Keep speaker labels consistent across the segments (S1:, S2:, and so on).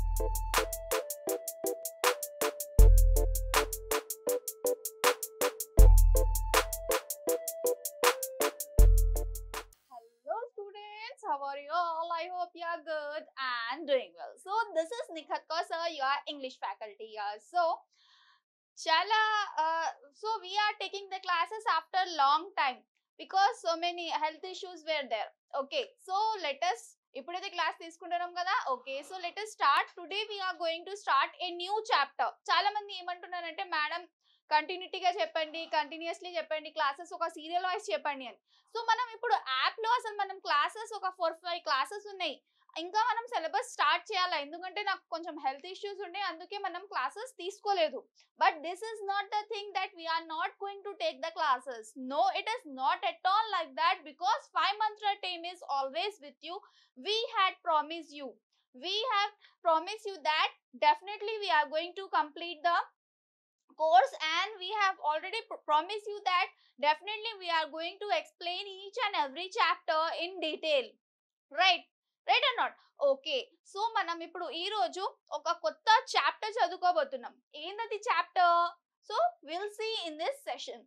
S1: Hello students, how are you all? I hope you are good and doing well. So this is Nikhat Kausar, your English faculty here. Chala, so we are taking the classes after long time because so many health issues were there. Okay, so let us ఇప్పుడైతే class తీసుకుంటున్నాం కదా. Okay, so let us start. Today we are going to start a new chapter. చాలా మంది ఏమంటున్నారంటే madam కంటిన్యూటీగా చెప్పండి, continuously చెప్పండి, classes ఒక serial wise చెప్పండి అని. సో మనం ఇప్పుడు యాప్ లో అసలు మనం క్లాసెస్ ఒక 4-5 క్లాసెస్ ఉన్నాయి. ఇంకా మనం సిలబస్ స్టార్ట్ చేయాలి, ఎందుకంటే నాకు కొంచెం హెల్త్ ఇష్యూస్ ఉండే, అందుకే మనం క్లాసెస్ తీసుకోలేదు. But this is not the thing that we are not going to take the classes. No, it is not at all like that, because 5 mantra team is always with you. We had promised you. We have promised you that definitely we are going to complete the course, and we have already promised you that definitely we are going to explain each and every chapter in detail. Right? Right or not? Okay, so మనం ఇప్పుడు ఈ రోజు ఒక కొత్త chapter చదువుకోబోతున్నాం. ఏందది చాప్టర్? So will see in this session.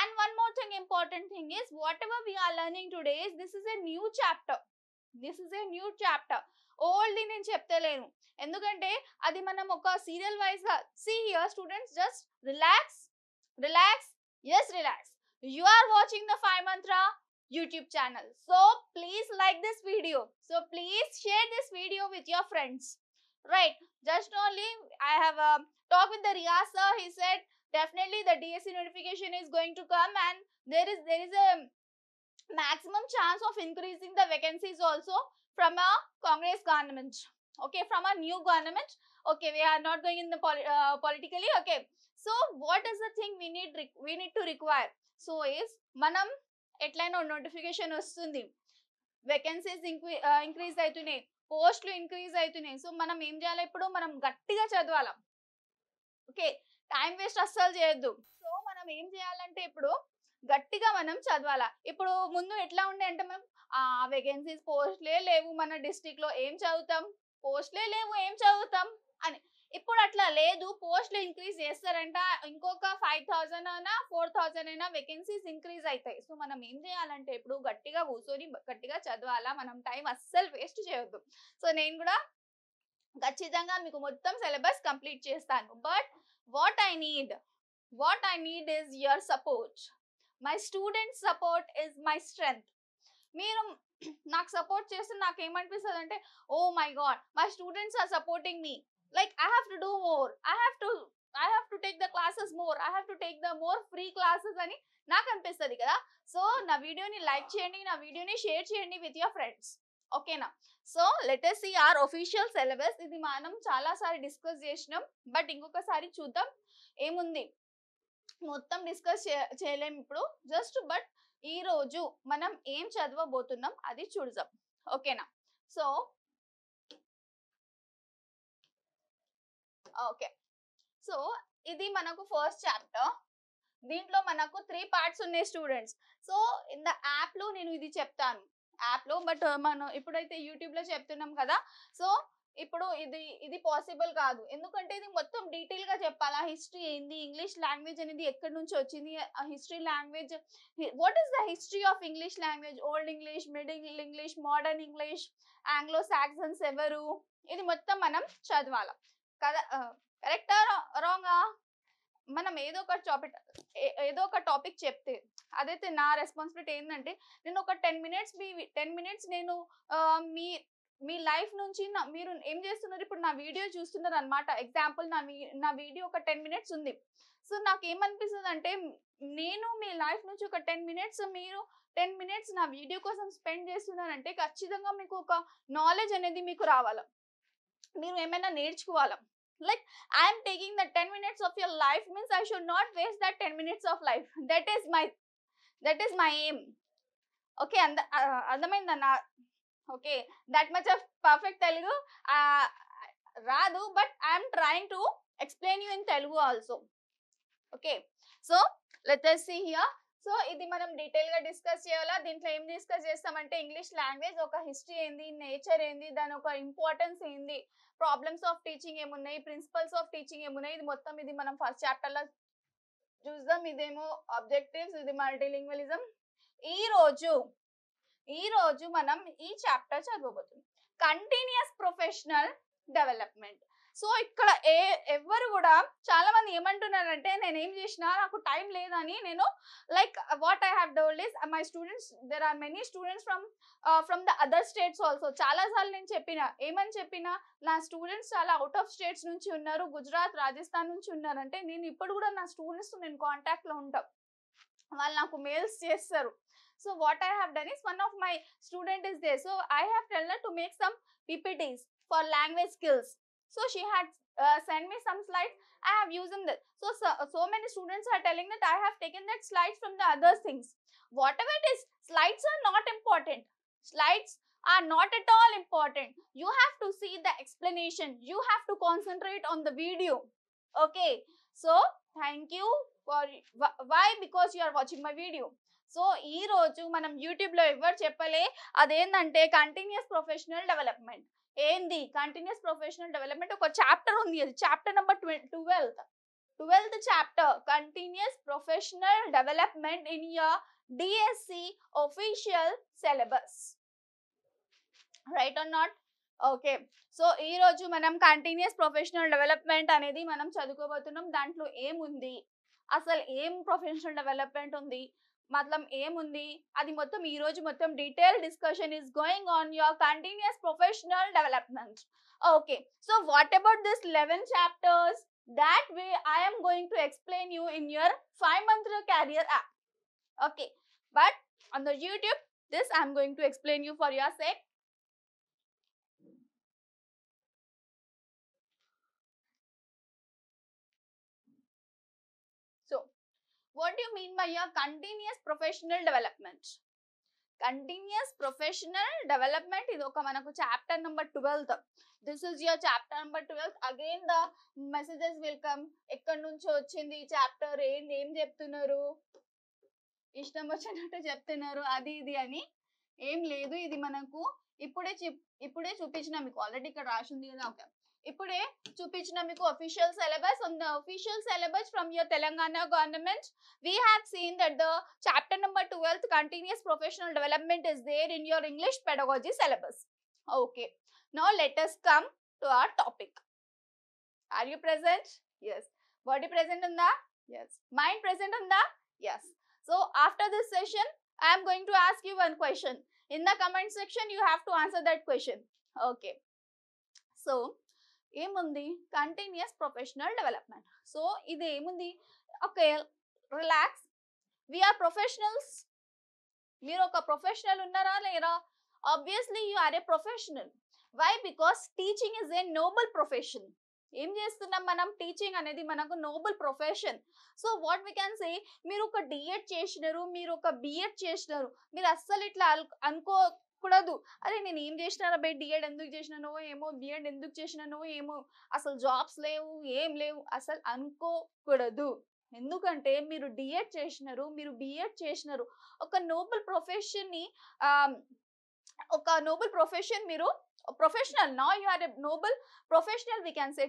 S1: And one more thing, important thing is whatever we are learning today, this is a new chapter. This is a new chapter. ఓల్డ్ది నేను చెప్తలేను, ఎందుకంటే అది మనం ఒక సీరియల్ వైజ్ గా. See here students, just relax, relax, yes relax. You are watching the 5 mantra YouTube channel, so please like this video, so please share this video with your friends. Right, just only I have a talk with the Riyaz sir. He said definitely the DSC notification is going to come, and there is a maximum chance of increasing the vacancies also from a Congress government. Okay, from a new government. Okay, we are not going in the politically. Okay, so what is the thing we need to require? So is manam ఎట్లయినా notification వస్తుంది, vacancies increase అవుతున్నాయి, పోస్టులు increase అవుతున్నాయి. So మనం ఏం చేయాలి? ఇప్పుడు మనం గట్టిగా చదవాలి. ఓకే, టైం వేస్ట్ అస్సలు చేయొద్దు. సో మనం ఏం చేయాలంటే ఇప్పుడు గట్టిగా మనం చదవాలా. ఇప్పుడు ముందు ఎట్లా ఉండే అంటే మనం వేకెన్సీస్, పోస్టులే లేవు మన డిస్ట్రిక్ట్ లో, ఏం చదువుతాం? పోస్టులే లేవు, ఏం చదువుతాం అని. ఇప్పుడు అట్లా లేదు, పోస్టులు ఇంక్రీజ్ చేస్తారంట, ఇంకొక 5,000 అయినా 4,000 అయినా వేకెన్సీస్ ఇంక్రీజ్ అవుతాయి. సో మనం ఏం చేయాలంటే ఇప్పుడు గట్టిగా కూర్చొని గట్టిగా చదవాలా, మనం టైం అస్సలు వేస్ట్ చేయొద్దు. సో నేను కూడా ఖచ్చితంగా మీకు మొత్తం సిలబస్ కంప్లీట్ చేస్తాను. But what I need is your support. My student support is my strength. మీరు నాకు సపోర్ట్ చేస్తే నాకు ఏమనిపిస్తుంది అంటే, oh my God, my students are supporting me, like I have to do more, I have to take the classes more, I have to take the more free classes అని నాకు అనిపిస్తుంది కదా. సో నా వీడియోని లైక్ చేయండి, నా వీడియోని share చేయండి విత్ యువర్ ఫ్రెండ్స్. ఓకేనా? So let us see our official syllabus. ఇది మనం చాలా సారి డిస్కస్ చేసినాం, బట్ ఇంకొకసారి చూద్దాం ఏముంది. మొత్తం డిస్కస్ చేయలేము ఇప్పుడు, జస్ట్ బట్ ఈ రోజు మనం ఏం చదవబోతున్నాం అది చూద్దాం. ఓకేనా? సో ఓకే, సో ఇది మనకు ఫస్ట్ చాప్టర్. దీంట్లో మనకు 3 పార్ట్స్ ఉన్నాయి students. So in the app లో నేను ఇది చెప్తాను, యాప్ లో. బట్ మనం ఇప్పుడైతే యూట్యూబ్ లో చెప్తున్నాం కదా, సో ఇప్పుడు ఇది పాసిబుల్ కాదు, ఎందుకంటే ఇది మొత్తం డీటెయిల్ గా చెప్పాలా. హిస్టరీ ఏంది, ఇంగ్లీష్ లాంగ్వేజ్ అనేది ఎక్కడి నుంచి వచ్చింది, history language, what is the history of English language, old English, middle English, modern English, Anglo Saxons ఎవరు, ఇది మొత్తం మనం చదవాలి కదా. కరెక్టా రాంగా? మనం ఏదో ఒక టాపిక్ చెప్తే, అదైతే నా రెస్పాన్సిబిలిటీ ఏంటంటే నేను ఒక 10 మినిట్స్ నేను మీ లైఫ్ నుంచి మీరు ఏం చేస్తున్నారు, ఇప్పుడు నా వీడియో చూస్తున్నారు అనమాట. ఎగ్జాంపుల్ నా వీడియో ఒక 10 మినిట్స్ ఉంది. సో నాకు ఏమనిపిస్తుంది అంటే, నేను మీ లైఫ్ నుంచి ఒక 10 మినిట్స్, మీరు 10 మినిట్స్ నా వీడియో కోసం స్పెండ్ చేస్తున్నారంటే ఖచ్చితంగా మీకు ఒక నాలెడ్జ్ అనేది మీకు రావాలి, మీరు ఏమైనా నేర్చుకోవాలి. Like I am taking the 10 minutes of your life, means I should not waste that 10 minutes of life. That is my aim. Okay, అర్థమైందా? Okay, that much of perfect Telugu రాదు, but I am trying to explain you in Telugu also. Okay, so let us see here. So ఇది మనం detail గా discuss చేయాలా. దీంట్లో ఏం discuss చేస్తామంటే English language ఒక హిస్టరీ ఏంది, నేచర్ ఏంది, దాని ఒక ఇంపార్టెన్స్ ఏంది, ప్రాబ్లమ్స్ ఆఫ్ టీచింగ్ ఏమున్నాయి, ప్రిన్సిపల్స్ ఆఫ్ టీచింగ్ ఏమున్నాయి, ఇది మొత్తం ఇది మనం ఫస్ట్ చాప్టర్ లో చూద్దాం. ఇదేమో ఆబ్జెక్టివ్స్, ఇది మల్టీలింగ్వలిజం. ఈ రోజు మనం ఈ చాప్టర్ చదవబోతున్నాం, కంటిన్యూస్ ప్రొఫెషనల్ డెవలప్మెంట్. సో ఇక్కడ ఎవరు కూడా చాలా మంది ఏమంటున్నారంటే నేను ఏం చేసినా నాకు టైం లేదని, నేను like what I have told is my students, there are many students from the other states also. చాలా సార్లు నేను ఏమని చెప్పినా నా స్టూడెంట్స్ చాలా అవుట్ ఆఫ్ స్టేట్స్ నుంచి ఉన్నారు, గుజరాత్, రాజస్థాన్ నుంచి ఉన్నారంటే నేను ఇప్పుడు కూడా నా స్టూడెంట్స్ నేను కాంటాక్ట్ లో ఉంటాం, వాళ్ళు నాకు మెయిల్స్ చేస్తారు. So what I have done is, one of my student is there, so I have told her to make some PPTs for language skills. So she had sent me some slides. I have used that. So many students are telling that I have taken that slides from the other things. Whatever it is, slides are not important. Slides are not at all important. You have to see the explanation. You have to concentrate on the video. Okay. So thank you for why, because you are watching my video. So ఈ రోజు మనం YouTube లో ఎవరు చెప్పలే, అదేంటంటే continuous professional development. ఏంది continuous professional development? ఒక chapter ఉంది, అది chapter number 12th chapter, continuous professional development in your DSC official syllabus. Right are not? Okay. So ఈ రోజు మనం కంటిన్యూస్ ప్రొఫెషనల్ డెవలప్మెంట్ అనేది మనం చదువుకోబోతున్నాం. దాంట్లో ఏముంది, అసలు ఏం ప్రొఫెషనల్ డెవలప్మెంట్ ఉంది, మతలం ఏముంది, అది మొత్తం ఈ రోజు మొత్తం detail discussion is going on your continuous professional development. Okay, so what about this 11 chapters? That way I am going to explain you in your 5-month career app. Okay, but on the YouTube, this I am going to explain you for your sake. So what do you mean by your continuous professional development? Continuous professional development is oka manaku chapter number 12th. This is your chapter number 12th. Again the messages will come. Ekkadi nunchi ochindi ee chapter em cheptunnaru, ishtam vachinattu cheptunnaru, adi idi ani em ledu. Idi manaku ఇప్పుడే చూపించిన మీకు, already ఇక్కడ రాసి ఉంది కదా. Okay, ఇప్పుడే చూపించిన మీకు official syllabus. On the official syllabus from your Telangana government, we have seen that the chapter number 12th continuous professional development is there in your English pedagogy syllabus. Okay, now let us come to our topic. Are you present? Yes. Body present unda? Yes. Mind present unda? Yes. So after this session I am going to ask you one question. In the comment section you have to answer that question. Okay, so ఏముంది continuous professional development. So ఇది ఏముంది, okay relax, we are professionals. మీరు ఒక professional ఉన్నారా లేరా? Obviously you are a professional. Why? Because teaching is a noble profession. ఏం చేస్తున్నాం మనం? టీచింగ్ అనేది మనకు noble profession. So what we can say, మీరు ఒక డిఎడ్ చేసినారు, మీరు ఒక బిఎడ్ చేసినారు, మీరు అస్సలు ఇట్లా అనుకోకూడదు, అరే నేను ఏం చేసినారా బై, డిఎడ్ ఎందుకు చేసినానో ఏమో, బిఎడ్ ఎందుకు చేసినానో ఏమో, అసలు జాబ్స్ లేవు, ఏం లేవు, అసలు అనుకోకూడదు. ఎందుకంటే మీరు డిఎడ్ చేసినారు, మీరు బిఎడ్ చేసినారు, ఒక నోబుల్ ప్రొఫెషన్ ని మీరు professional. Now you are a noble professional, we can say.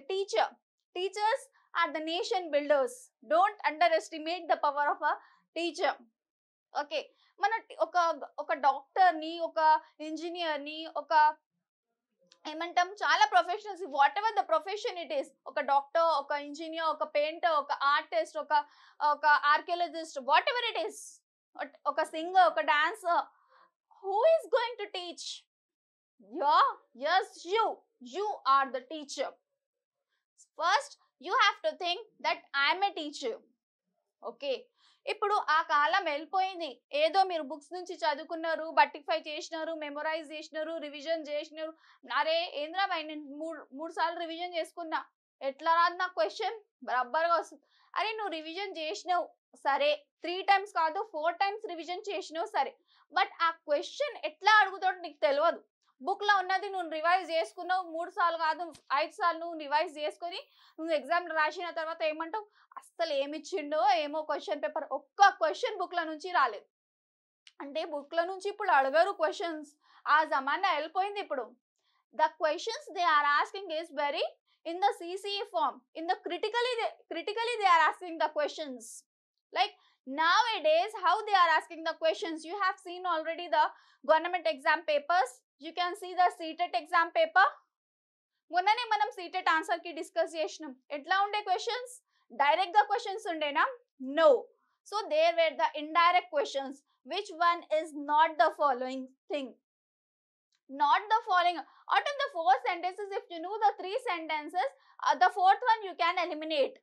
S1: Teachers are the nation builders. Don't underestimate the power of a teacher. Okay, మన ఒక డాక్టర్ ని, ఒక ఇంజనీర్ ని, ఒక ఏమంటాం చాలా professionals, what ever the profession it is, ఒక doctor, ఒక ఇంజనీర్, ఒక పెయింటర్, ఒక ఆర్టిస్ట్, ఒక archaeologist, what ever it is, ఒక సింగర్, ఒక dancer, who is going to teach? Yes, you are the teacher. First you have to think that I am a teacher. Okay, ఇప్పుడు ఆ కాలం వెళ్ళిపోయింది. ఏదో మీరు బుక్స్ నుంచి చదువుకున్నారు, బట్టిఫై చేసినారు, మెమొరైజ్ చేసినారు, రివిజన్ చేసినారు. అరే ఏంద్రా భయ్, నేను మూడు సార్లు రివిజన్ చేసుకున్నా, ఎట్లా రాదు నాకు క్వశ్చన్ బరాబర్గా వస్తుంది. అరే నువ్వు రివిజన్ చేసినావు సరే, 3 times కాదు 4 times రివిజన్ చేసినావు సరే, బట్ ఆ క్వశ్చన్ ఎట్లా అడుగుతాడో నీకు తెలియదు. బుక్ లో ఉన్నది నువ్వు రివైజ్ చేసుకున్నావు 3 సార్లు కాదు 5 సార్లు నువ్వు రివైజ్ చేసుకొని నువ్వు ఎగ్జామ్ రాసిన తర్వాత ఏమంటావు అస్సలు ఏమి ఇచ్చిండో ఏమో క్వశ్చన్ పేపర్ ఒక్క క్వశ్చన్ బుక్ ల నుంచి రాలేదు అంటే బుక్ ల నుంచి ఇప్పుడు అడగరు క్వశ్చన్స్ ఆ జమానా వెళ్ళిపోయింది ఇప్పుడు the questions they are asking is very in the CCE form in the critically they are asking the questions like nowadays how they are asking the questions you have seen already the government exam papers you can see the CTET exam paper మొన్ననే మనం CTET answer కి discuss చేసినాం ఎట్లా ఉండే questions direct గా questions ఉండేనా no so there were the indirect questions which one is not the following thing not the following out of the 4 sentences if you know the 3 sentences the fourth one you can eliminate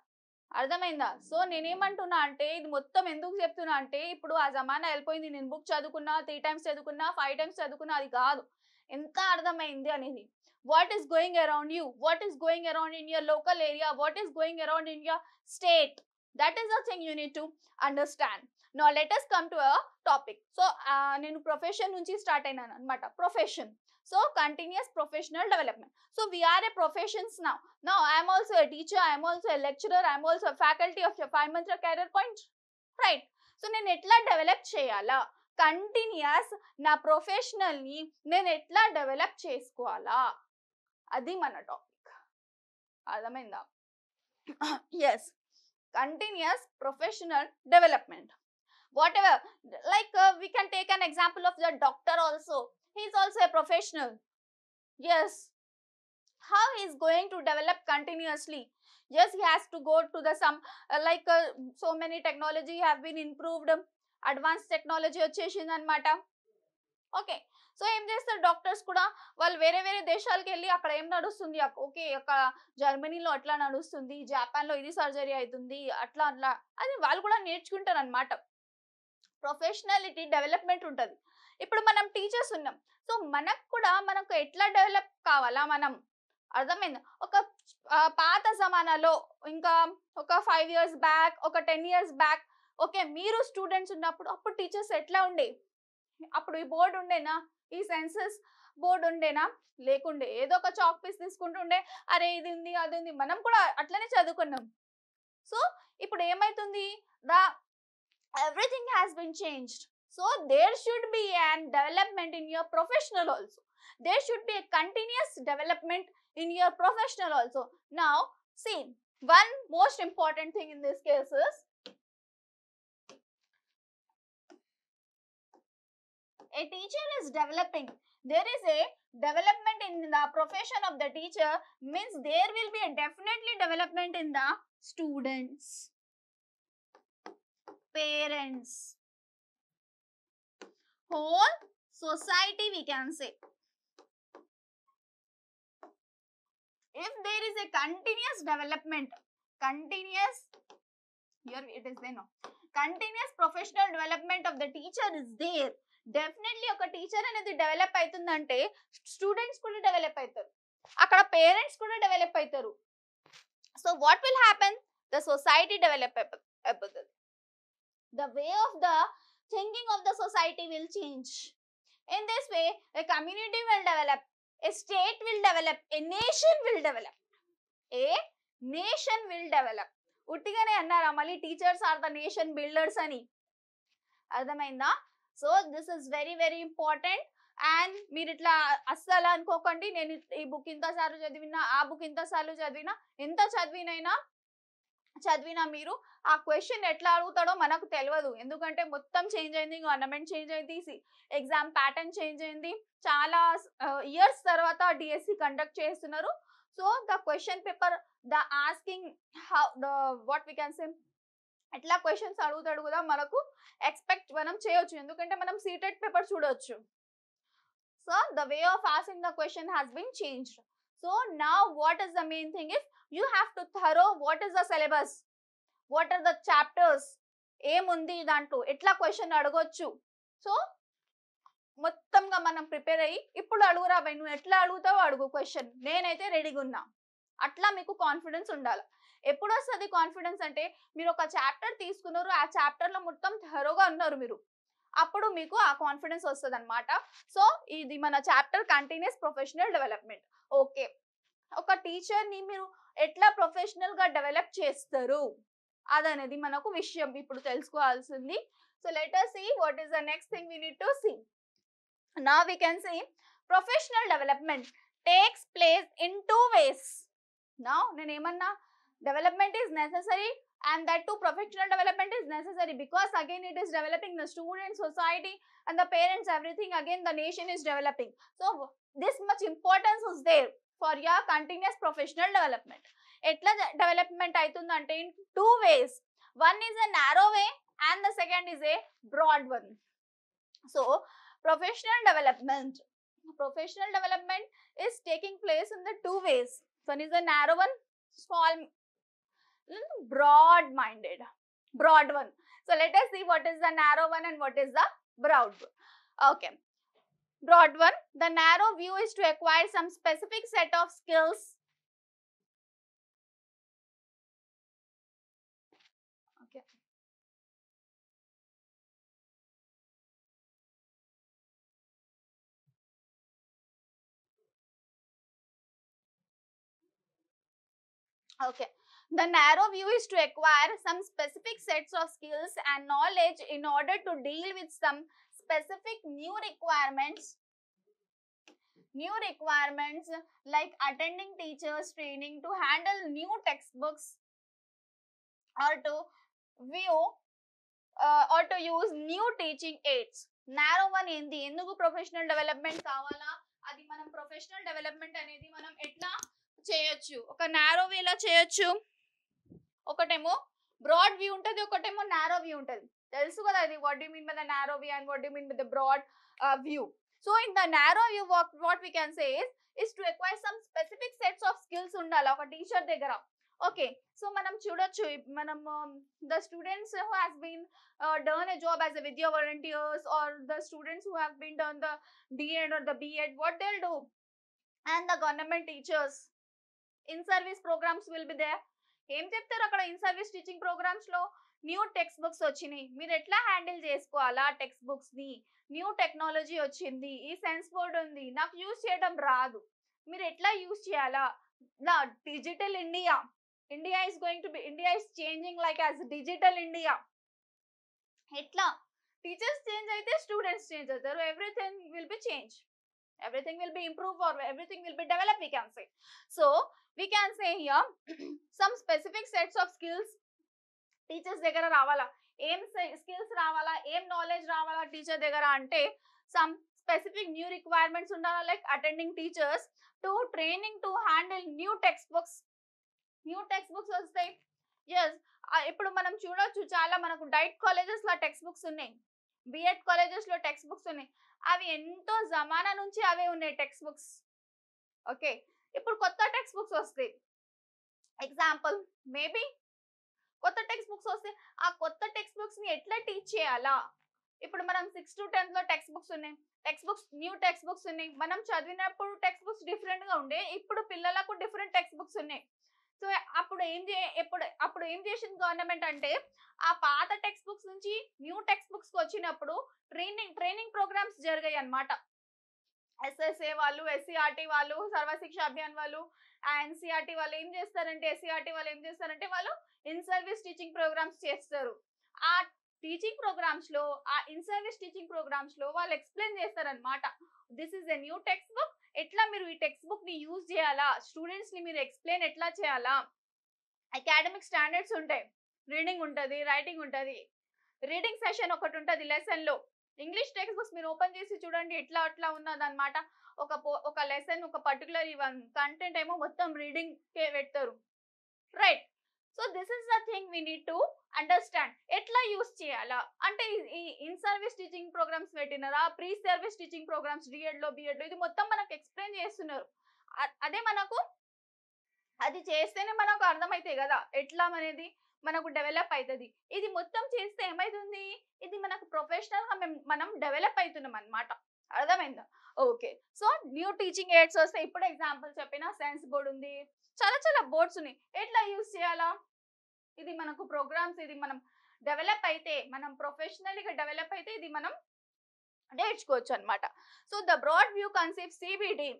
S1: అర్థమైందా so నేనేమంటున్నా అంటే ఇది మొత్తం ఎందుకు చెప్తున్నా అంటే ఇప్పుడు ఆ జమానా వెళ్ళిపోయింది నేను బుక్ చదువుకున్నా 3 times చదువుకున్నా 5 times చదువుకున్నా అది కాదు ఎంత అర్థమైంది అనేది what is going around you what is going around in your local area what is going around in your state that is the thing you need to understand now let us come to a topic so nenu profession nunchi start ayinanu anamata profession so continuous professional development so we are a professions now I am also a teacher I am also a lecturer I am also a faculty of your 5 months career point right so nenu etla develop cheyala continuous na professional ni nenu etla develop chesukovala adi mana topic adamainda yes continuous professional development whatever like we can take an example of the doctor also he is also a professional yes how he is going to develop continuously yes he has to go to the some like so many technology have been improved advanced technology వచ్చేసింది అన్నమాట okay so ఏం చేస్తారు doctors కూడా వాళ్ళు వేరే వేరే దేశాలకు వెళ్ళి అక్కడ ఏం నడుస్తుంది ఓకే అక్కడ జర్మనీలో అట్లా నడుస్తుంది జపాన్లో ఇది సర్జరీ అవుతుంది అట్లా అట్లా అది వాళ్ళు కూడా నేర్చుకుంటారు అన్నమాట ప్రొఫెషనాలిటీ డెవలప్మెంట్ ఉంటుంది ఇప్పుడు మనం టీచర్స్ ఉన్నాం సో మనకు కూడా మనకు ఎట్లా డెవలప్ కావాలా మనం అర్థమైంది ఒక పాత జమానాలో ఇంకా ఒక 5 years బ్యాక్ ఒక 10 years బ్యాక్ ఓకే మీరు స్టూడెంట్స్ ఉన్నప్పుడు అప్పుడు టీచర్స్ ఎట్లా ఉండే అప్పుడు ఈ బోర్డు ఉండేనా ఈ సెన్సస్ బోర్డు ఉండేనా లేకుండే ఏదో ఒక చాక్ పీస్ తీసుకుంటుండే అరే ఇది ఉంది అది ఉంది మనం కూడా అట్లనే చదువుకున్నాం సో ఇప్పుడు ఏమైతుంది everything has been changed so there should be an development in your professional also there should be a continuous development in your professional also now see one most important thing in this case is a teacher is developing there is a development in the profession of the teacher means there will be a definitely development in the students parents whole society we can say if there is a continuous development continuous here it is there no continuous professional development of the teacher is there definitely oka teacher anedi develop aitundante students kuda develop aitaru akkada parents kuda develop aitaru so what will happen the society develop aipotadi the way of the thinking of the society will change in this way a community will develop a state will develop a nation will develop a nation will develop uttigane annara mali teachers are the nation builders ani ardhamainda so this is very very important and మీరు ఇట్లా అస్సలు అనుకోకండి నేను ఈ book ఇంత సార్లు చదివినా ఆ బుక్ ఇంత సార్లు చదివినా ఎంత చదివినా మీరు ఆ క్వశ్చన్ ఎట్లా అడుగుతాడో మనకు తెలియదు ఎందుకంటే మొత్తం చేంజ్ అయింది గవర్నమెంట్ చేంజ్ అయింది ఎగ్జామ్ ప్యాటర్న్ చేంజ్ అయింది చాలా ఇయర్స్ తర్వాత డిఎస్సి కండక్ట్ చేస్తున్నారు so the question paper the asking how the what we can say ఎట్లా క్వశ్చన్స్ అడుగుతాడు కూడా మనకు ఎక్స్పెక్ట్ మనం చేయొచ్చు ఎందుకంటే మనం సీటెడ్ పేపర్ చూడొచ్చు so the way of asking the question has been changed so now what is the main thing is you have to thorough what is the syllabus what are the chapters ఏముంది దాంట్లో ఎట్లా question అడగొచ్చు so మొత్తంగా మనం prepare అయ్యి ఇప్పుడు అడుగురా by నువ్వు ఎట్లా అడుగుతావో అడుగు క్వశ్చన్ నేనైతే రెడీగా ఉన్నా అట్లా మీకు కాన్ఫిడెన్స్ ఉండాలి ఎప్పుడు వస్తుంది కాన్ఫిడెన్స్ అంటే మీరు ఒక చాప్టర్ తీసుకున్నారు ఆ చాప్టర్ లో మొత్తం థరోగా ఉన్నారు మీరు అప్పుడు మీకు ఆ కాన్ఫిడెన్స్ వస్తుంది అనమాట. సో ఇది మన chapter continuous professional development. Okay, ఒక టీచర్ని మీరు ఎట్లా ప్రొఫెషనల్గా డెవలప్ చేస్తారు అదనేది మనకు విషయం ఇప్పుడు తెలుసుకోవాల్సింది. So let us see what is the next thing we need to see. Now we can see professional development takes place in two ways. Now నేను ఏమన్నా development is necessary and that too professional development is necessary because again it is developing the student, society and the parents, everything, again the nation is developing. So this much importance is there for your continuous professional development. ఎట్లా development అవుతుందంటే in two ways. One is a narrow way and the second is a broad one. So professional development is taking place in the two ways. One is a narrow one, small, broad one. So let us see what is the narrow one and what is the broad one. Okay, broad one, the narrow view is to acquire some specific set of skills. Okay, okay, the narrow view is to acquire some specific sets of skills and knowledge in order to deal with some specific new requirements like attending teachers training, to handle new textbooks, or to view or to use new teaching aids. Narrow one ఏంది, ఎందుకు professional development కావాలా, అది మనం professional development అనేది మనం ఎట్లా చేయొచ్చు, ఒక నారో వేలా చేయొచ్చు, ఒకటేమో బ్రాడ్ వ్యూ ఉంటుంది, ఒకటేమో నారో వ్యూ ఉంటుంది. తెలుసు కదా ఇది what you mean by the narrow view and what you mean by the broad view. So in the narrow view what we can say is to acquire some specific sets of skills ఉండాలి ఒక teacher దగ్గర. Okay, so మనం చూడొచ్చు, మనం the students who has been done a job as a Vidya volunteers, or the students who have been done the D.Ed or the B.Ed, what they'll do, and the government teachers in service programs will be there. ఏం చెప్తారు అక్కడ in service teaching programmes లో, new text books వచ్చినాయి, మీరు ఎట్లా handle చేసుకోవాలా text books ని, new technology వచ్చింది, ఈ సెన్స్ బోర్డ్ ఉంది, నాకు యూజ్ చేయడం రాదు, మీరు ఎట్లా యూజ్ చేయాలా, నా digital India is changing like as digital India. ఎట్లా టీచర్స్ చేంజ్ అయితే స్టూడెంట్స్ చేంజ్ అవుతారు, everything will be changed, everything will be improved, or everything will be developed, we can say. So we can say here some specific sets of skills teachers దగ్గర రావాలా, ఏం skills రావాలా, ఏం knowledge రావాలా teacher దగ్గర అంటే, some specific new requirements ఉండాలా, like attending teachers, to training to handle new text books వస్తాయి. ఎస్, ఇప్పుడు మనం చూడొచ్చు చాలా మనకు డైట్ కాలేజెస్ లో టెక్స్ట్ బుక్స్ ఉన్నాయి, బిఎడ్ కాలేజెస్ లో టెక్స్ట్ బుక్స్ ఉన్నాయి, అవి ఎంతో జమానా నుంచి అవే ఉన్నాయి టెక్స్ట్ బుక్స్. ఓకే, ఇప్పుడు కొత్త టెక్స్ట్ బుక్స్ వస్తాయి, ఎగ్జాంపుల్ మేబీ కొత్త టెక్స్ట్ బుక్స్ వస్తే ఆ కొత్త టెక్స్ట్ బుక్స్ ని ఎట్లా టీచ్ చేయాలా, ఇప్పుడు మనం 6th to 10th లో టెక్స్ట్ బుక్స్ ఉన్నాయి, న్యూ టెక్స్ట్ బుక్స్ ఉన్నాయి, మనం చదివినప్పుడు టెక్స్ట్ బుక్స్ డిఫరెంట్ గా ఉండే, ఇప్పుడు పిల్లలకు డిఫరెంట్ టెక్స్ట్ బుక్స్ ఉన్నాయి. సో అప్పుడు ఏం చేసింది గవర్నమెంట్ అంటే, ఆ పాత టెక్స్ట్ బుక్స్ నుంచి న్యూ టెక్స్ట్ బుక్స్ కి వచ్చినప్పుడు ట్రైనింగ్ ప్రోగ్రామ్స్ జరిగాయి అన్నమాట. ఎస్ఎస్ఏ వాళ్ళు, ఎస్సీఆర్టీ వాళ్ళు, సర్వశిక్ష అభియాన్ వాళ్ళు, ఎన్సీఆర్టీ వాళ్ళు ఏం చేస్తారంటే వాళ్ళు ఇన్ సర్వీస్ టీచింగ్ ప్రోగ్రామ్స్ చేస్తారు. ఆ టీచింగ్ ప్రోగ్రామ్స్ లో, ఆ ఇన్ సర్వీస్ టీచింగ్ ప్రోగ్రామ్స్ లో వాళ్ళు ఎక్స్ప్లెయిన్ చేస్తారనమాట, this is a new text book, ఎట్లా మీరు ఈ టెక్స్ట్ బుక్ ని యూజ్ చేయాలా, స్టూడెంట్స్ ని మీరు ఎక్స్ప్లెయిన్ ఎట్లా చేయాలా, అకాడమిక్ స్టాండర్డ్స్ ఉంటాయి, రీడింగ్ ఉంటుంది, రైటింగ్ ఉంటుంది, రీడింగ్ సెషన్ ఒకటి ఉంటుంది లెసన్ లో. ఇంగ్లీష్ టెక్స్ట్ బుక్స్ మీరు ఓపెన్ చేసి చూడండి ఎట్లా ఉన్నది అనమాట, ఒక లెసన్, ఒక పర్టికులర్ కంటెంట్ ఏమో మొత్తం రీడింగ్ కే పెడతారు, right. So this is the thing we need to understand, ఎట్లా యూజ్ చేయాలా అంటే, ఈ ఇన్ సర్వీస్ టీచింగ్ ప్రోగ్రామ్స్ పెట్టినారా, pre service teaching programs DEd లో, బిఎడ్ లో, ఇది మొత్తం మనకు ఎక్స్ప్లెయిన్ చేస్తున్నారు. అదే మనకు అది చేస్తేనే మనకు అర్థమవుతాయి కదా ఎట్లా అనేది మనకు డెవలప్ అవుతుంది. ఇది మొత్తం చేస్తే ఏమైతుంది, ఇది మనకు ప్రొఫెషనల్ గా మనం డెవలప్ అవుతున్నాం అనమాట, అర్థమైందా. Okay, so new teaching AIDS వస్తే, ఇప్పుడు ఎగ్జాంపుల్ చెప్పిన సెన్స్ బోర్డ్ ఉంది, చాలా బోర్డ్స్ ఉన్నాయి, ఎట్లా యూజ్ చేయాలా, ఇది మనకు ప్రోగ్రామ్స్, ఇది మనం డెవలప్ అయితే, మనం ప్రొఫెషనల్గా డెవలప్ అయితే ఇది మనం నేర్చుకోవచ్చు అనమాట. So the broad view concept CBD.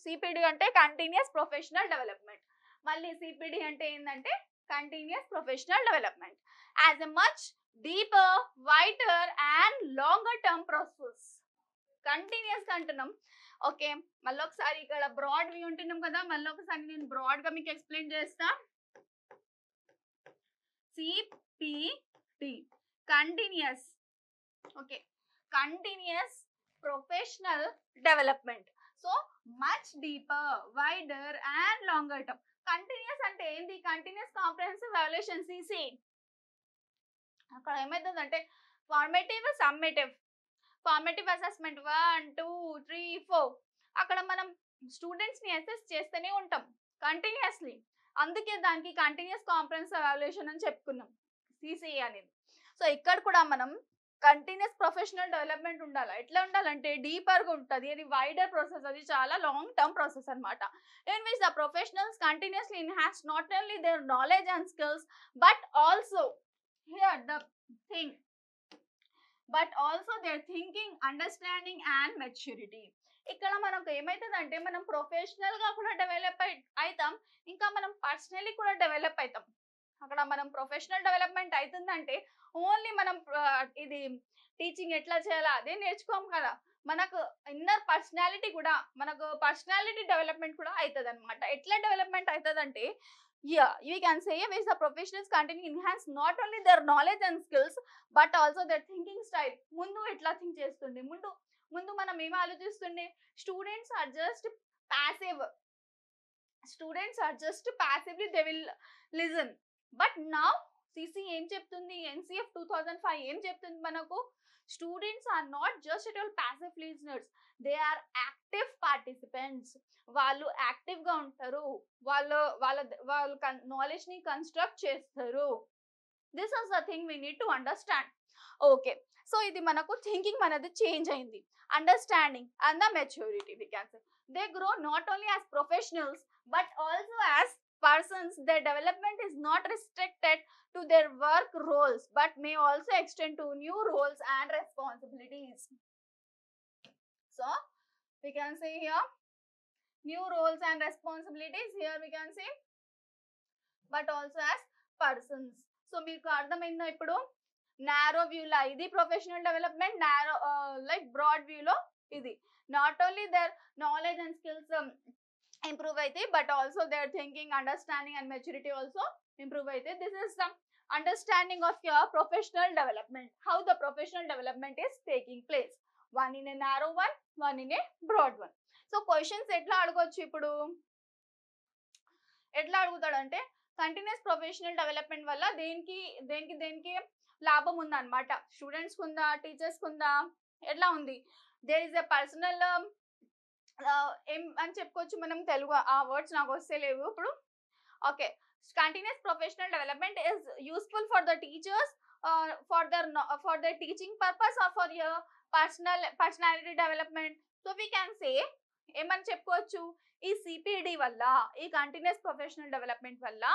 S1: CPD అంటే కంటిన్యూస్ ప్రొఫెషనల్ డెవలప్మెంట్. మళ్ళీ సిపిడి అంటే ఏంటంటే continuous professional development as a much deeper, wider and longer term process. Continuous అంటున్నాం. ఓకే, మళ్ళీ ఒకసారి ఇక్కడ బ్రాడ్ వ్యూ ఉంటున్నాం కదా, మళ్ళీ ఒకసారి నేను బ్రాడ్ గా మీకు ఎక్స్ప్లెయిన్ చేస్తా. CPT continuous, okay, continuous professional development. So much deeper, wider and longer term. Continuous అంటే ఏంది? Continuous comprehensive evaluation CC. అక్కడ ఏమవుతుందంటే ఫార్మేటివ్, సమ్మేటివ్. ఫార్మేటివ్ అసెస్మెంట్ 1 2 3 4 అక్కడ మనం స్టూడెంట్స్ ని అసెస్ చేస్తూనే ఉంటాం కంటిన్యూస్లీ. అందుకే దానికి కంటిన్యూస్ కాంప్రహెన్సివ్ ఎవాల్యుయేషన్ అని చెప్పుకున్నాం, సిసిఏ అనేది. సో ఇక్కడ కూడా మనం కంటిన్యూస్ ప్రొఫెషనల్ డెవలప్మెంట్ ఉండాలి. ఎట్లా ఉండాలంటే డీపర్ గా ఉంటుంది, అది వైడర్ ప్రాసెస్, అది చాలా లాంగ్ టర్మ్ ప్రాసెస్ అనమాట. In which the professionals continuously enhance not only their knowledge and skills but also here the thing, but also there thinking, understanding and maturity. ఇక్కడ మనకు ఏమవుతుందంటే మనం ప్రొఫెషనల్ గా కూడా డెవలప్ అవుతాం, ఇంకా మనం పర్సనల్లీ కూడా డెవలప్ అవుతాం. అక్కడ మనం ప్రొఫెషనల్ డెవలప్మెంట్ అవుతుందంటే ఓన్లీ మనం ఇది టీచింగ్ ఎట్లా చేయాలో అదే నేర్చుకోం కదా, మనకు ఇన్నర్ పర్సనాలిటీ కూడా, మనకు పర్సనాలిటీ డెవలప్మెంట్ కూడా అవుతుంది అనమాట. ఎట్లా డెవలప్మెంట్ అవుతుంది అంటే, yeah, you can say which the professionals continue enhance not only their knowledge and skills but also their thinking style. ముందు ఎట్లా థింక్ చేస్తుండే, ముందు మనం ఏం ఆలోచిస్తుండే, students are just passive, students are just passively they will listen. But now CC ఏం చెప్తుంది, NCF 2005 ఏం చెప్తుంది మనకు, students are not just at all passive listeners, they are active participants. వాళ్ళు యాక్టివ్ గా ఉంటారు, వాళ్ళు నాలెడ్జ్ ని కన్స్ట్రక్ట్ చేస్తారు. This is the thing we need to understand. Okay, so ఇది మనకు థింకింగ్ మనది చేంజ్ అయింది, understanding and the maturity we can say. They grow not only as professionals but also as persons. Their development is not restricted to their work roles but may also extend to new roles and responsibilities. So we can say here new roles and responsibilities, here we can say but also as persons. So మీకు అర్థమైందా ఇప్పుడు? Narrow view లా ఇది professional development, narrow like broad view లో ఇది not only their knowledge and skills improve అయితే but also their thinking, understanding and maturity also improve అయితే. This is some understanding of your professional development, how the professional development is taking place, one in a narrow one, one in a broad one. So questions ఎట్లా అడగొచ్చు ఇప్పుడు, ఎట్లా అడుగుతాడంటే continuous professional development వల్ల దేనికి లాభం ఉందన్నమాట, students కుందా, teachers కుందా, ఎట్లా ఉంది, దేర్ ఇస్ ఎ పర్సనల్ ఏం అని చెప్పుకోవచ్చు మనం, తెలుగు ఆ వర్డ్స్ నాకు వస్తే లేవు ఇప్పుడు. Okay, continuous professional development is useful for the teachers for their teaching purpose or for your personality development. So we can say ఏమని చెప్పుకోవచ్చు, ఈ సిపిడి వల్ల, ఈ కంటిన్యూస్ ప్రొఫెషనల్ డెవలప్మెంట్ వల్ల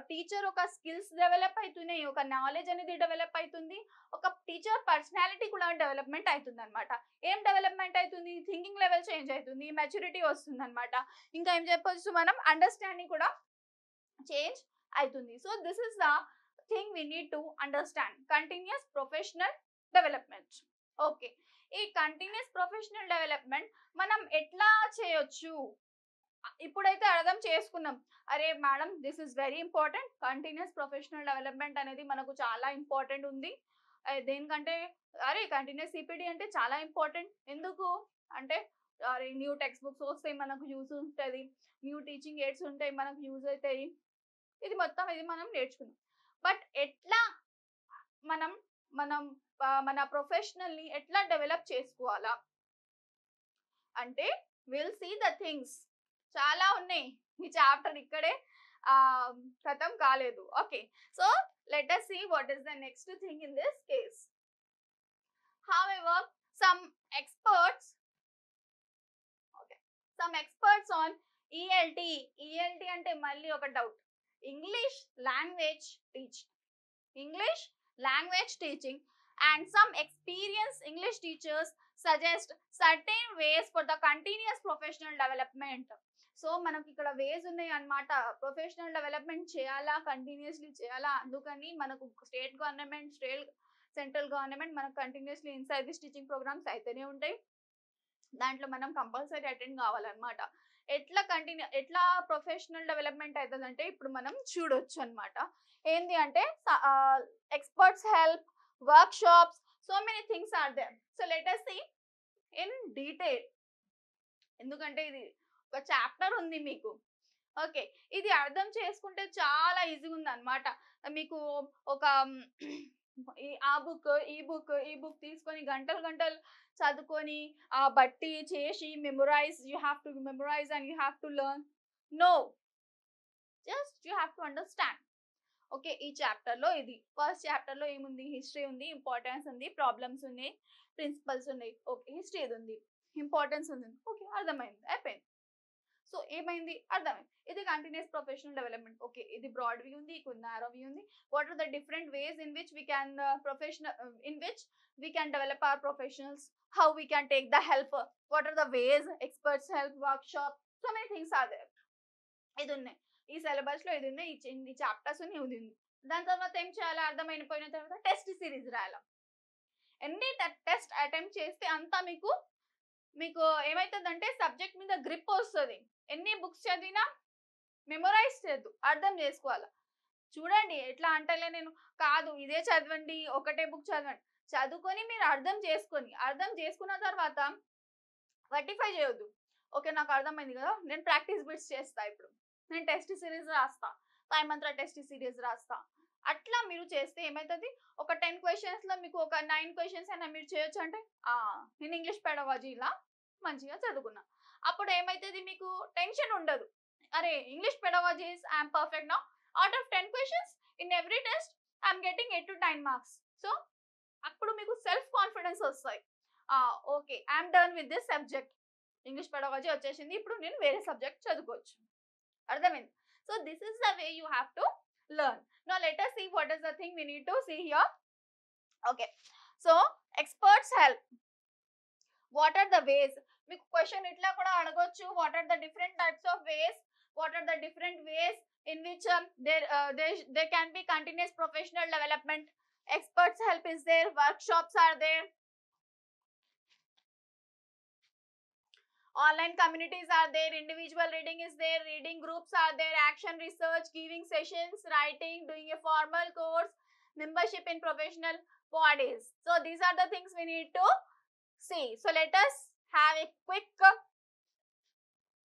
S1: టీచర్ ఒక స్కిల్స్ డెవలప్ అవుతున్నాయి, ఒక నాలెడ్జ్ అనేది డెవలప్ అవుతుంది, ఒక టీచర్ పర్సనాలిటీ కూడా డెవలప్మెంట్ అవుతుంది అనమాట. ఏం డెవలప్మెంట్ అవుతుంది, థింకింగ్ లెవెల్ చేంజ్ అవుతుంది, మెచ్యూరిటీ వస్తుంది అనమాట. ఇంకా ఏం చెప్పొచ్చు మనం, అండర్స్టాండింగ్ కూడా చేంజ్ అవుతుంది. So this is the thing we need to understand, continuous professional development. Okay, ఈ కంటిన్యూస్ ప్రొఫెషనల్ డెవలప్మెంట్ మనం ఎట్లా చేయొచ్చు, ఇప్పుడైతే అర్థం చేసుకున్నాం. అరే madam, this is very important, continuous professional development అనేది మనకు చాలా ఇంపార్టెంట్ ఉంది. దేనికంటే అరే కంటిన్యూస్ సిపిడి అంటే చాలా ఇంపార్టెంట్, ఎందుకు అంటే అరే న్యూ టెక్స్ట్ బుక్స్ వస్తాయి, మనకు యూజ్ ఉంటుంది, న్యూ టీచింగ్ ఎయిడ్స్ ఉంటాయి, మనకు యూజ్ అవుతాయి, ఇది మొత్తం ఇది మనం నేర్చుకున్నాం. బట్ ఎట్లా మనం మన ప్రొఫెషనల్ని ఎట్లా డెవలప్ చేసుకోవాలా అంటే, విల్ సీ ద థింగ్స్, చాలా ఉన్నాయి, ఈ చాప్టర్ ఇక్కడే ఖతం కాలేదు. Okay, so let us see what is the next thing in this case. However, some experts on ELT అంటే మళ్ళీ ఒక doubt, English language teaching, English language teaching, and some experienced English teachers suggest certain ways for the continuous professional development. So మనకి ఇక్కడ వేస్ ఉన్నాయి అన్నమాట. Professional development చేయాలా, continuously చేయాలా, అందుకని మనకు స్టేట్ గవర్నమెంట్, సెంట్రల్ గవర్నమెంట్ మనకు continuously in service teaching programmes అయితేనే ఉంటాయి. దాంట్లో మనం కంపల్సరీ అటెండ్ కావాలన్నమాట. ఎట్లా ప్రొఫెషనల్ డెవలప్మెంట్ అవుతుందంటే ఇప్పుడు మనం చూడొచ్చు అనమాట. ఏంది అంటే experts help, workshops, so many things are there. So let us see in detail, ఎందుకంటే ఇది ఒక చాప్టర్ ఉంది మీకు. ఓకే, ఇది అర్థం చేసుకుంటే చాలా ఈజీగా ఉంది అనమాట. మీకు ఒక ఈ బుక్ తీసుకొని గంటలు చదువుకొని బట్టి చేసి memorise, you have to memorise and you have to learn. No, just you have to understand. Okay, ఈ చాప్టర్ లో ఇది ఫస్ట్ చాప్టర్ లో ఏముంది, హిస్టరీ ఉంది, ఇంపార్టెన్స్ ఉంది, ప్రాబ్లమ్స్ ఉన్నాయి, ప్రిన్సిపల్స్ ఉన్నాయి. ఓకే, హిస్టరీ ఏది ఉంది, ఇంపార్టెన్స్ ఉంది. ఓకే, అర్థమైంది, అయిపోయింది. సో ఏమైంది, అర్థమైంది. ఇది కంటిన్యూస్ ప్రొఫెషనల్ డెవలప్మెంట్. ఓకే, ఇది బ్రాడ్ వ్యూ ఉంది, ఇది నారో వ్యూ ఉంది. What are the different ways in which we can we can develop our professionals, how we can take the help, what are the ways, experts help, workshop, so many things are there. ఇది ఉన్నాయి ఈ syllabus లో, ఇది ఉన్నాయి ఈ chapters ఉన్నాయి, ఇది ఉంది. దాని తర్వాత ఏం చేయాలి, అర్థమైపోయిన తర్వాత టెస్ట్ సిరీస్ రాయాలి. ఎన్ని టెస్ట్ అటెంప్ట్ చేస్తే అంతా మీకు ఏమైతుందంటే సబ్జెక్ట్ మీద గ్రిప్ వస్తుంది. ఎన్ని బుక్స్ చదివినా మెమొరైజ్ చేయద్దు, అర్థం చేసుకోవాలి. చూడండి ఎట్లా అంటలే నేను, కాదు ఇదే చదవండి, ఒకటే బుక్ చదవండి, చదువుకొని మీరు అర్థం చేసుకున్న తర్వాత వర్టిఫై చేయొద్దు. ఓకే, నాకు అర్థమైంది కదా, నేను ప్రాక్టీస్ బిట్స్ చేస్తా, ఇప్పుడు నేను టెస్ట్ సిరీస్ రాస్తా, టైమంత్ర టెస్ట్ సిరీస్ రాస్తా. అట్లా మీరు చేస్తే ఏమవుతుంది, ఒక 10 questions లో మీకు ఒక 9 questions అయినా మీరు చేయొచ్చు. అంటే నేను ఇంగ్లీష్ పెడవాజీలా మంచిగా చదువుకున్నా, అప్పుడు ఏమైతుంది, మీకు టెన్షన్ ఉండదు. అరే English pedagogies I'm perfect now, out of 10 questions in every test I'm getting 8 to 9 marks. So అప్పుడు మీకు సెల్ఫ్ కాన్ఫిడెన్స్ వస్తాయి. Okay, I'm done with this subject, English pedagogy వచ్చేసింది, ఇప్పుడు నేను వేరే సబ్జెక్ట్ చదువుకోవచ్చు. అర్థమైంది. So this is the way you have to learn. Now let us see what is the thing we need to see here. Okay, so experts help. What are the ways? మీకు question ఇట్లా కూడా అడగొచ్చు. what are the different types of ways? What are the different ways in which there can be continuous professional development? Experts help is there, workshops are there, online communities are there, individual reading is there, reading groups are there, action research, giving sessions, writing, doing a formal course, membership in professional bodies. So these are the things we need to see. So let us have a quick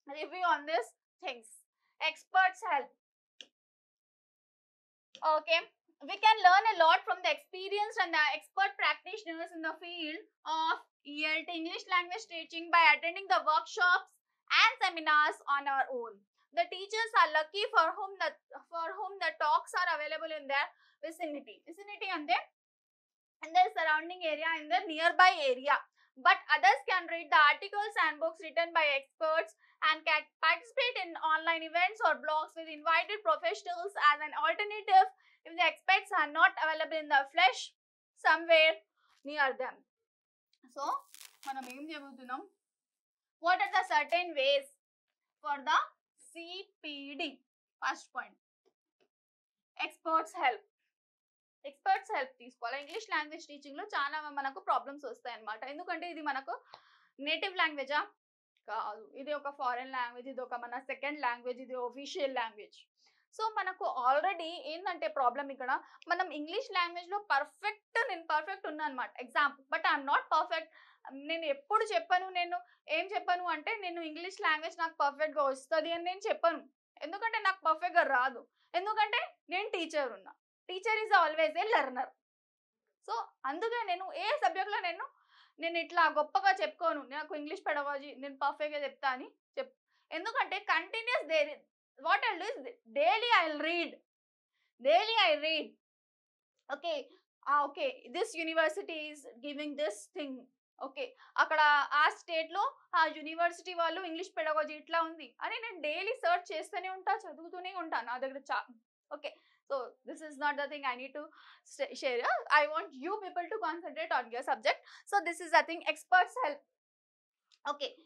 S1: review on these things. Experts help. Okay, we can learn a lot from the experienced and the expert practitioners in the field of ELT, English language teaching, by attending the workshops and seminars on our own. The teachers are lucky for whom the talks are available in their vicinity and in their surrounding area, in their nearby area. But others can read the articles and books written by experts and can participate in online events or blogs with invited professionals as an alternative if the experts are not available in the flesh somewhere near them. So మనం ఏం చెబుతున్నాం, what are the certain ways for the CPD? First point, experts help. Experts help తీసుకోవాలి. English language teaching లో చాలా మనకు problems వస్తాయి అనమాట. ఎందుకంటే ఇది మనకు నేటివ్ లాంగ్వేజా కాదు, ఇది ఒక ఫారెన్ లాంగ్వేజ్, ఇది ఒక మన సెకండ్ లాంగ్వేజ్, ఇది ఒఫీషియల్ లాంగ్వేజ్. సో మనకు ఆల్రెడీ ఏంటంటే ప్రాబ్లం, ఇక్కడ మనం ఇంగ్లీష్ లాంగ్వేజ్ లో నేను పర్ఫెక్ట్ ఉన్నా అనమాట example, but I'm not perfect. నేను ఎప్పుడు చెప్పను, నేను ఏం చెప్పను అంటే నేను ఇంగ్లీష్ లాంగ్వేజ్ నాకు పర్ఫెక్ట్ గా వస్తుంది అని నేను చెప్పను. ఎందుకంటే నాకు పర్ఫెక్ట్ గా రాదు, ఎందుకంటే నేను టీచర్ ఉన్నా. Teacher is always a learner. So అందుకే నేను ఏ సబ్జెక్ట్లో నేను ఇట్లా గొప్పగా చెప్పుకోను, నాకు ఇంగ్లీష్ పెడవాజీ నేను పర్ఫెక్ట్గా చెప్తా అని ఎందుకంటే continuous what I do is daily I read. Okay this university is giving this thing. Okay, అక్కడ ఆ స్టేట్లో ఆ యూనివర్సిటీ వాళ్ళు ఇంగ్లీష్ పెడవాజీ ఇట్లా ఉంది అని నేను డైలీ సర్చ్ చేస్తూనే ఉంటా, చదువుతూనే ఉంటాను. నా దగ్గర okay, so So this is not the thing I need to share. Yeah? I want you people to concentrate on your subject. So this is, I think, experts help. Okay.